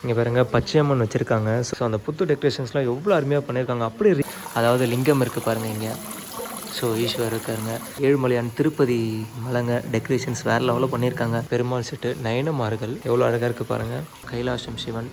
இங்கே பாருங்க பச்சையம்மன் வச்சுருக்காங்க. ஸோ அந்த புத்து டெக்கரேஷன்ஸ்லாம் எவ்வளோ அருமையாக பண்ணியிருக்காங்க. அப்படியே அதாவது லிங்கம் இருக்குது பாருங்கள் இங்கே. ஸோ ஈஸ்வரர் இருக்காருங்க. ஏழுமலையான் திருப்பதி மலைங்க. டெக்கரேஷன்ஸ் வேறு லெவலில் பண்ணியிருக்காங்க. பெருமாள் செட்டு நயனமார்கள் எவ்வளோ அழகாக இருக்குது பாருங்கள். கைலாசம் சிவன்,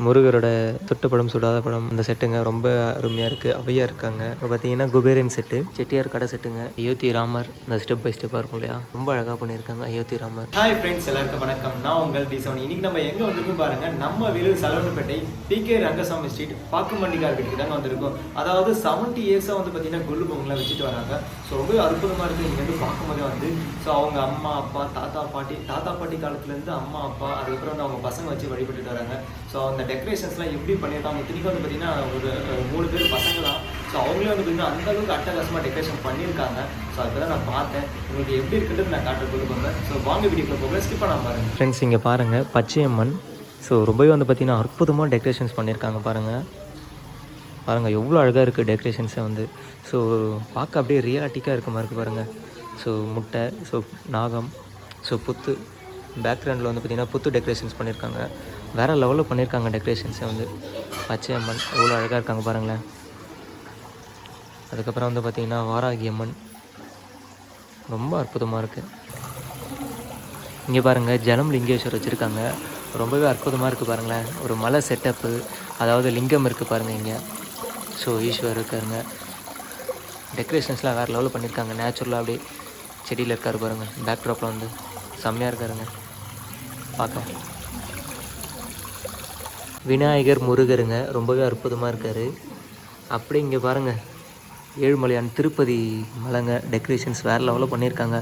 முருகரோட தொட்டப்படம் சுடாத படம் அந்த செட்டுங்க ரொம்ப அருமையாக இருக்குது. அவையாக இருக்காங்க. இப்போ பார்த்தீங்கன்னா குபேரன் செட்டு, செட்டியார் கடை செட்டுங்க. அயோத்தி ராமர் இந்த ஸ்டெப் பை ஸ்டெப்பாக இருக்கும் இல்லையா, ரொம்ப அழகாக பண்ணியிருக்காங்க அயோத்தி ராமர். ஹாய் ஃப்ரெண்ட்ஸ், எல்லாருக்கும் வணக்கம். நான் உங்கள் டிசோன். இன்னைக்கு நம்ம எங்கே வந்திருக்கோம் பாருங்க, நம்ம வேலூர் சலவனப்பேட்டை பிகே ரங்கசாமி ஸ்ட்ரீட் பாக்குமண்டிகார் வீட்டுக்கு தாங்க வந்திருக்கோம். அதாவது 70 இயர்ஸாக வந்து பார்த்தீங்கன்னா கொல்லு பொங்கலாம் வச்சுட்டு வராங்க. ஸோ ரொம்ப அற்புதமாக இருக்குது. இங்கே வந்து பார்க்கும்போதே வந்து ஸோ அவங்க அம்மா அப்பா தாத்தா பாட்டி காலத்துலேருந்து அம்மா அப்பா அதுக்கப்புறம் வந்து அவங்க பசங்க வச்சு வழிபட்டுட்டு வராங்க. ஸோ அந்த டெக்கரேஷன்ஸ்லாம் எப்படி பண்ணியிருக்காங்க, இத்தனைக்கும் வந்து பார்த்தீங்கன்னா ஒரு 3 பேர் பசங்க தான். ஸோ அவங்களே வந்து பார்த்தீங்கன்னா அந்தளவுக்கு அட்டகாசமாக டெக்கரேஷன் பண்ணியிருக்காங்க. ஸோ அதை தான் நான் பார்த்தேன். உங்களுக்கு எப்படி இருக்குன்றது நான் காட்டுற கொடுப்பேன். ஸோ வாங்க வீடியோக்குள்ள போக ஸ்கிப் பண்ணாமல் பாருங்கள். ஃப்ரெண்ட்ஸ் இங்கே பாருங்கள் பச்சையம்மன். ஸோ ரொம்பவே வந்து பார்த்திங்கன்னா அற்புதமாக டெக்கரேஷன்ஸ் பண்ணியிருக்காங்க பாருங்கள். பாருங்கள் எவ்வளோ அழகாக இருக்குது டெக்கரேஷன்ஸை வந்து. ஸோ பார்க்க அப்படியே ரியாலிட்டிக்காக இருக்க மாதிரி இருக்குது பாருங்கள். ஸோ முட்டை, ஸோ நாகம், ஸோ புத்து பேக்ரவுண்டில் வந்து பார்த்திங்கன்னா புத்து டெக்கரேஷன்ஸ் பண்ணியிருக்காங்க. வேறு லெவலில் பண்ணியிருக்காங்க டெக்கரேஷன்ஸை வந்து. பச்சையம்மன் எவ்வளோ அழகாக இருக்காங்க பாருங்களேன். அதுக்கப்புறம் வந்து பார்த்திங்கன்னா வாராகி அம்மன் ரொம்ப அற்புதமாக இருக்குது. இங்கே பாருங்கள் ஜலம் லிங்கேஸ்வர் வச்சுருக்காங்க. ரொம்பவே அற்புதமாக இருக்குது பாருங்களேன். ஒரு மலை செட்டப்பு, அதாவது லிங்கம் இருக்குது பாருங்கள் இங்கே. ஸோ ஈஸ்வர் இருக்காருங்க. டெக்கரேஷன்ஸ்லாம் வேறு லெவலில் பண்ணியிருக்காங்க. நேச்சுரலாக அப்படியே செடியில் இருக்கார் பாருங்கள். பேக்ட்ராப்பில் வந்து செம்மையாக இருக்காருங்க பார்க்க. விநாயகர் முருகருங்க ரொம்பவே அற்புதமாக இருக்கார். அப்படி இங்கே பாருங்கள் ஏழுமலையான் திருப்பதி மலைங்க. டெக்கரேஷன்ஸ் வேறு லெவலில் பண்ணியிருக்காங்க.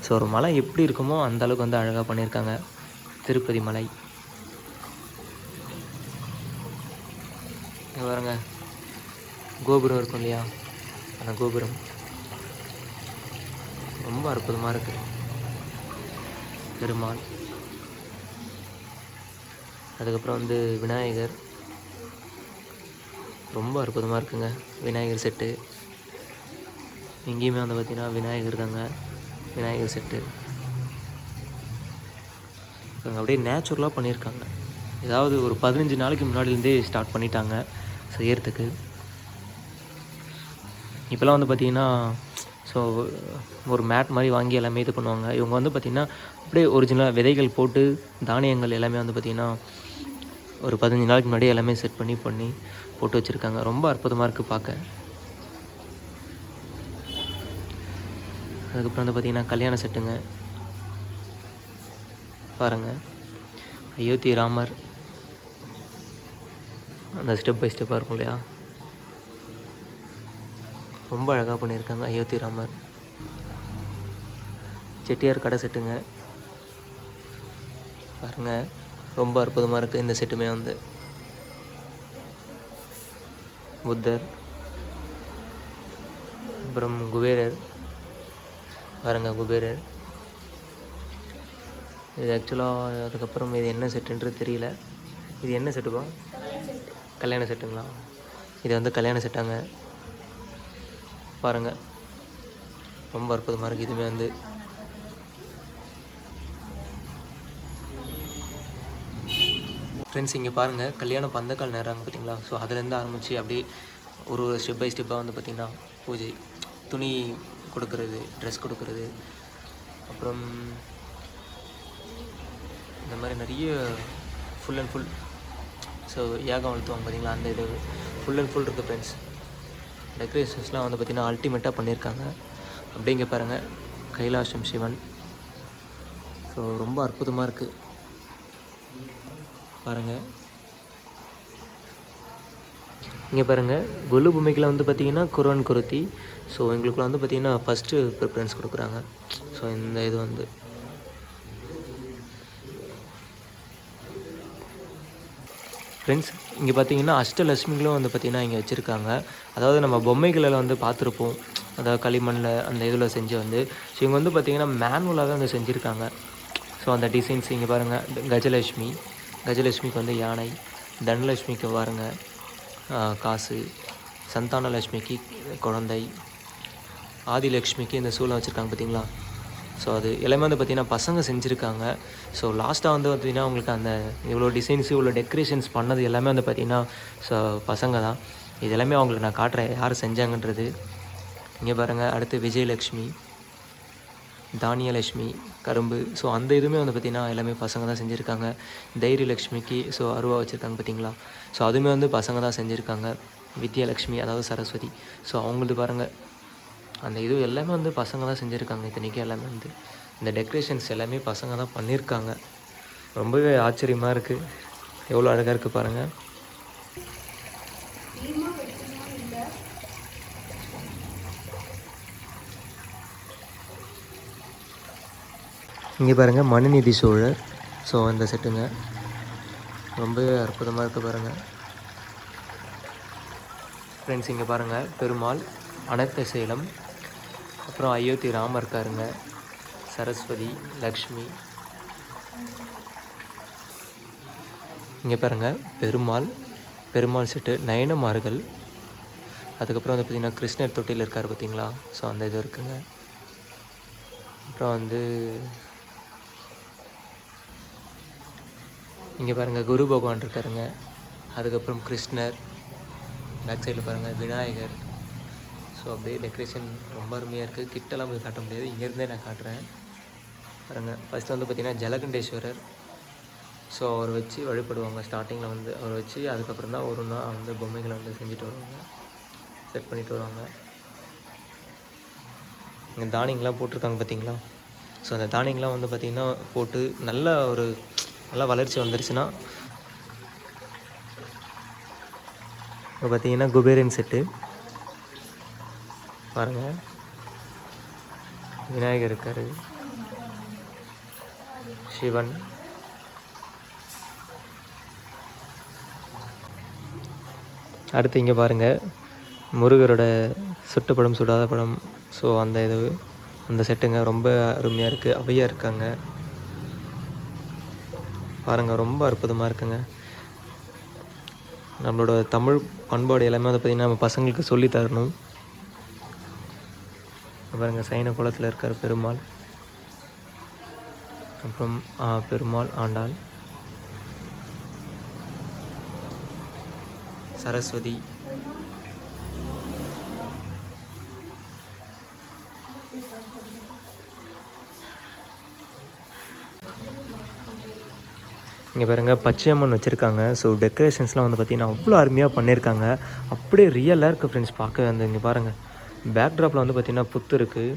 ஸோ ஒரு மலை எப்படி இருக்குமோ அந்தளவுக்கு வந்து அழகாக பண்ணியிருக்காங்க திருப்பதி மலை. இங்கே பாருங்க கோபுரம் இருக்கும் இல்லையா, அந்த கோபுரம் ரொம்ப அற்புதமாக இருக்குது. பெருமாள், அதுக்கப்புறம் வந்து விநாயகர் ரொம்ப அற்புதமாக இருக்குங்க. விநாயகர் செட்டு இங்கேயுமே வந்து பார்த்திங்கன்னா விநாயகர் தாங்க. விநாயகர் செட்டு அப்படியே நேச்சுரலாக பண்ணியிருக்காங்க. ஏதாவது ஒரு 15 நாளைக்கு முன்னாடிலேருந்தே ஸ்டார்ட் பண்ணிட்டாங்க செய்யறதுக்கு. இப்போலாம் வந்து பார்த்திங்கன்னா ஸோ ஒரு மேட் மாதிரி வாங்கி எல்லாமே இது பண்ணுவாங்க. இவங்க வந்து பார்த்திங்கன்னா அப்படியே ஒரிஜினலாக விதைகள் போட்டு தானியங்கள் எல்லாமே வந்து பார்த்திங்கன்னா ஒரு 15 நாளைக்கு முன்னாடி எல்லாமே செட் பண்ணி போட்டு வச்சுருக்காங்க. ரொம்ப அற்புதமாக இருக்குது பார்க்க. அதுக்கப்புறம் வந்து பார்த்திங்கன்னா கல்யாண செட்டுங்க பாருங்கள். அயோத்தி ராமர் அந்த ஸ்டெப் பை ஸ்டெப்பாக இருக்கும் இல்லையா, ரொம்ப அழகாக பண்ணியிருக்காங்க அயோத்தி ராமர். செட்டியார் கடை செட்டுங்க பாருங்கள். ரொம்ப அற்புதமாக இருக்குது இந்த செட்டுமே வந்து. புத்தர், அப்புறம் குபேரர் பாருங்கள் குபேரர். இது ஆக்சுவலாக அதுக்கப்புறம் இது என்ன செட்டுன்றது தெரியல. இது என்ன செட்டுப்பா? கல்யாண செட்டுங்களா? இது வந்து கல்யாண செட்டாங்க பாருங்கள். ரொம்ப அற்புதமாக இருக்குது இதுவுமே வந்து. ஃப்ரெண்ட்ஸ் இங்கே பாருங்கள் கல்யாணம் பந்தக்கால் நேராங்க பார்த்தீங்களா. ஸோ அதுலேருந்து ஆரம்பித்து அப்படியே ஒரு ஸ்டெப் பை ஸ்டெப்பாக வந்து பார்த்திங்கன்னா பூஜை, துணி கொடுக்கறது, ட்ரெஸ் கொடுக்கறது, அப்புறம் இந்த மாதிரி நிறைய ஃபுல் அண்ட் ஃபுல் ஸோ யாகம் வளர்த்துவாங்க பார்த்தீங்களா, அந்த இது ஃபுல் அண்ட் ஃபுல் இருக்குது ஃப்ரெண்ட்ஸ். டெக்கரேஷன்ஸ்லாம் வந்து பார்த்திங்கன்னா அல்டிமேட்டாக பண்ணியிருக்காங்க. அப்படிங்க பாருங்கள் கைலாசம் சிவன். ஸோ ரொம்ப அற்புதமாக இருக்குது பாருங்கள். இங்கே பாருங்கள் கொல்லு பூமிக்கில் வந்து பார்த்திங்கன்னா குர்ஆன் குருத்தி. ஸோ எங்களுக்குலாம் வந்து பார்த்திங்கன்னா ஃபஸ்ட்டு ப்ரிஃபரன்ஸ் கொடுக்குறாங்க. ஸோ இந்த இது வந்து ஃப்ரெண்ட்ஸ் இங்கே பார்த்திங்கன்னா அஷ்டலட்சுமிகளும் வந்து பார்த்திங்கன்னா இங்கே வச்சுருக்காங்க. அதாவது நம்ம பொம்மைகளில் வந்து பார்த்துருப்போம், அதாவது களிமண்ணில் அந்த இதில் செஞ்சு வந்து. ஸோ இவங்க வந்து பார்த்திங்கன்னா மேனுவலாகவே வந்து செஞ்சுருக்காங்க. ஸோ அந்த டிசைன்ஸ் இங்கே பாருங்கள். கஜலட்சுமிக்கு வந்து யானை, தனலட்சுமிக்கு பாருங்கள் காசு, சந்தானலட்சுமிக்கு குழந்தை, ஆதிலட்சுமிக்கு இந்த சூளம் வச்சுருக்காங்க பார்த்தீங்களா. ஸோ அது எல்லாமே வந்து பார்த்திங்கன்னா பசங்க செஞ்சுருக்காங்க. ஸோ லாஸ்ட்டாக வந்து பார்த்திங்கன்னா உங்களுக்கு அந்த இவ்வளோ டிசைன்ஸு இவ்வளோ டெக்கரேஷன்ஸ் பண்ணது எல்லாமே வந்து பார்த்திங்கன்னா ஸோ பசங்க தான். இது எல்லாமே அவங்களுக்கு நான் காட்டுறேன் யார் செஞ்சாங்கன்றது. இங்கே பாருங்கள், அடுத்து விஜயலக்ஷ்மி, தானியலக்ஷ்மி, கரும்பு. ஸோ அந்த இதுவுமே வந்து பார்த்திங்கன்னா எல்லாமே பசங்க தான் செஞ்சுருக்காங்க. தைரியலக்ஷ்மிக்கு ஸோ அருவா வச்சுருக்காங்க பார்த்தீங்களா, ஸோ அதுவுமே வந்து பசங்க தான் செஞ்சுருக்காங்க. வித்யாலக்ஷ்மி அதாவது சரஸ்வதி, ஸோ அவங்களது பாருங்கள் அந்த இது எல்லாமே வந்து பசங்க தான் செஞ்சுருக்காங்க. இத்தனைக்கும் எல்லாமே வந்து இந்த டெக்கரேஷன்ஸ் எல்லாமே பசங்க தான் பண்ணியிருக்காங்க. ரொம்பவே ஆச்சரியமாக இருக்குது, எவ்வளோ அழகாக இருக்குது பாருங்கள். இங்கே பாருங்கள் மனுநீதி சோழர். ஸோ அந்த செட்டுங்க ரொம்பவே அற்புதமாக இருக்குது பாருங்கள் ஃப்ரெண்ட்ஸ். இங்கே பாருங்கள் பெருமாள், அனந்த சேலம், அப்புறம் அயோத்தி ராமர் இருக்காருங்க, சரஸ்வதி, லக்ஷ்மி. இங்கே பாருங்கள் பெருமாள் செட்டு, நயனமார்கள். அதுக்கப்புறம் வந்து பார்த்திங்கன்னா கிருஷ்ணர் தொட்டியில் இருக்கார் பார்த்தீங்களா, ஸோ அந்த இது இருக்குங்க. அப்புறம் வந்து இங்கே பாருங்கள் குரு பகவான் இருக்காருங்க. அதுக்கப்புறம் கிருஷ்ணர், பேக் சைடில் பாருங்கள் விநாயகர். ஸோ அப்படியே டெக்கரேஷன் ரொம்ப அருமையாக இருக்குது. கிட்டலாம் போய் காட்ட முடியாது, இங்கேருந்தே நான் காட்டுறேன் பாருங்கள். ஃபஸ்ட்டு வந்து பார்த்திங்கன்னா ஜலகண்டேஸ்வரர். ஸோ அவர் வச்சு வழிபடுவாங்க. ஸ்டார்டிங்கில் வந்து அவர் வச்சு அதுக்கப்புறம் தான் ஒரு நாள் வந்து பொம்மைகளை வந்து செஞ்சுட்டு வருவாங்க, செட் பண்ணிட்டு வருவாங்க. இங்கே தானியங்கள்லாம் போட்டிருக்காங்க பார்த்தீங்களா. ஸோ அந்த தானியங்கள்லாம் வந்து பார்த்திங்கன்னா போட்டு நல்லா வளர்ச்சி வந்துருச்சுன்னா இப்போ பார்த்தீங்கன்னா குபேரன் செட்டு பாருங்கள், விநாயகர் இருக்கார், சிவன். அடுத்து இங்கே பாருங்கள் முருகரோட சுட்ட படம் சுடாத படம். ஸோ அந்த செட்டுங்க ரொம்ப அருமையாக இருக்குது. அவையாக இருக்காங்க பாருங்கள், ரொம்ப அற்புதமாக இருக்குங்க. நம்மளோட தமிழ் பண்பாடு எல்லாமே வந்து பார்த்திங்கன்னா நம்ம பசங்களுக்கு சொல்லி தரணும். பாருங்கள் சைன குளத்தில் இருக்கார் பெருமாள், அப்புறம் பெருமாள், ஆண்டாள், சரஸ்வதி. இங்கே பாருங்கள் பச்சையம்மன் வச்சுருக்காங்க. ஸோ டெக்கரேஷன்ஸ்லாம் வந்து பார்த்திங்கன்னா அவ்வளோ அருமையாக பண்ணியிருக்காங்க. அப்படியே ரியலாக இருக்குது ஃப்ரெண்ட்ஸ் பார்க்க. வந்து இங்கே பாருங்கள் பேக்ட்ராப்பில் வந்து பார்த்திங்கன்னா புத்து இருக்குது.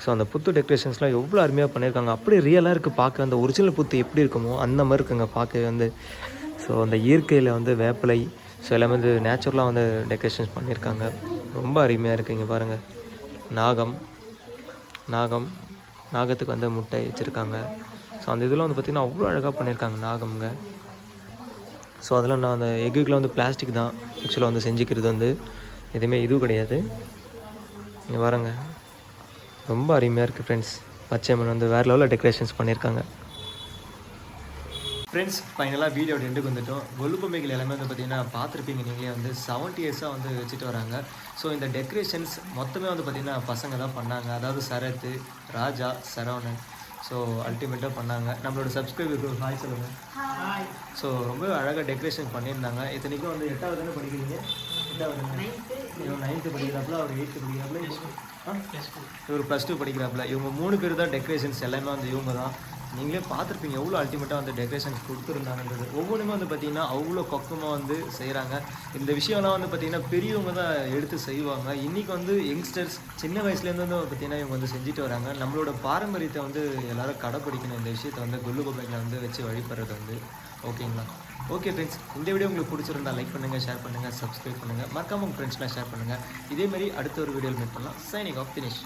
ஸோ அந்த புத்து டெக்கரேஷன்ஸ்லாம் எவ்வளோ அருமையாக பண்ணியிருக்காங்க. அப்படியே ரியலாக இருக்குது பார்க்க. அந்த ஒரிஜினல் புத்து எப்படி இருக்குமோ அந்த மாதிரி இருக்குங்க பார்க்க வந்து. ஸோ அந்த இயற்கையில் வந்து வேப்பிலை, ஸோ எல்லாமே வந்து நேச்சுரலாக வந்து டெக்கரேஷன்ஸ் பண்ணியிருக்காங்க. ரொம்ப அருமையாக இருக்குது. இங்கே பாருங்கள் நாகத்துக்கு வந்து முட்டை வச்சுருக்காங்க. ஸோ அந்த இதெல்லாம் வந்து பார்த்திங்கன்னா அவ்வளோ அழகாக பண்ணியிருக்காங்க நாகம்ங்க. ஸோ அதெல்லாம் நான் அந்த எக்குக்கெலாம் வந்து பிளாஸ்டிக் தான் ஆக்சுவலாக வந்து செஞ்சுக்கிறது, வந்து எதுவுமே இதுவும் கிடையாது. இங்கே பாருங்க ரொம்ப அருமையாக இருக்குது ஃப்ரெண்ட்ஸ். பச்சையம்மன் வந்து வேறு லெவலில் டெக்கரேஷன்ஸ் பண்ணியிருக்காங்க. ஃப்ரெண்ட்ஸ் ஃபைனலாக வீடியோ எண்டுக்கு வந்துட்டோம். கொலு பொம்மைகள் எல்லாமே வந்து பார்த்திங்கன்னா பார்த்துருப்பீங்க நீங்களே, வந்து 70 இயர்ஸாக வந்து வச்சுட்டு வராங்க. ஸோ இந்த டெக்கரேஷன்ஸ் மொத்தமே வந்து பார்த்திங்கன்னா பசங்க தான் பண்ணாங்க. அதாவது சரத், ராஜா, சரவணன். ஸோ அல்டிமேட்டாக பண்ணாங்க. நம்மளோட சப்ஸ்கிரைபருக்கு ஹாய் சொல்லுங்கள். ஸோ ரொம்ப அழகாக டெக்கரேஷன் பண்ணியிருந்தாங்க. இத்தனைக்கும் வந்து 8வது தானே படிக்கிறீங்க? 8வது 9th படிக்கிறாப்புல, அவர் 8th படிக்கிறாப்புல, இவர் +2 படிக்கிறாப்புல. இவங்க 3 பேர் தான் டெக்கரேஷன்ஸ் எல்லாமே வந்து இவங்க தான். நீங்களே பார்த்துருப்பீங்க எவ்வளோ அல்டிமேட்டாக வந்து டெக்கரேஷன்ஸ் கொடுத்துருந்தாங்கன்றது. ஒவ்வொன்றுமே வந்து பார்த்திங்கன்னா அவ்வளோ பக்குவமாக வந்து செய்கிறாங்க. இந்த விஷயம்லாம் வந்து பார்த்திங்கன்னா பெரியவங்க தான் எடுத்து செய்வாங்க. இன்றைக்கி வந்து யங்ஸ்டர்ஸ் சின்ன வயசுலேருந்து வந்து பார்த்திங்கன்னா இவங்க வந்து செஞ்சுட்டு வராங்க. நம்மளோட பாரம்பரியத்தை வந்து எல்லோரும் கடைப்பிடிக்கணும். இந்த விஷயத்தை வந்து கொல்லு பொம்மைகளை வந்து வச்சு வழிபடுறது வந்து ஓகேங்களா. ஓகே ஃப்ரெண்ட்ஸ், இந்த வீடியோ உங்களுக்கு பிடிச்சிருந்தா லைக் பண்ணுங்கள், ஷேர் பண்ணுங்கள், சப்ஸ்கிரைப் பண்ணுங்கள், மறக்காம உங்கள் ஃப்ரெண்ட்ஸ்லாம் ஷேர் பண்ணுங்கள். இதேமாதிரி அடுத்த ஒரு வீடியோவில் மீட் பண்ணலாம். Signing off Dinesh.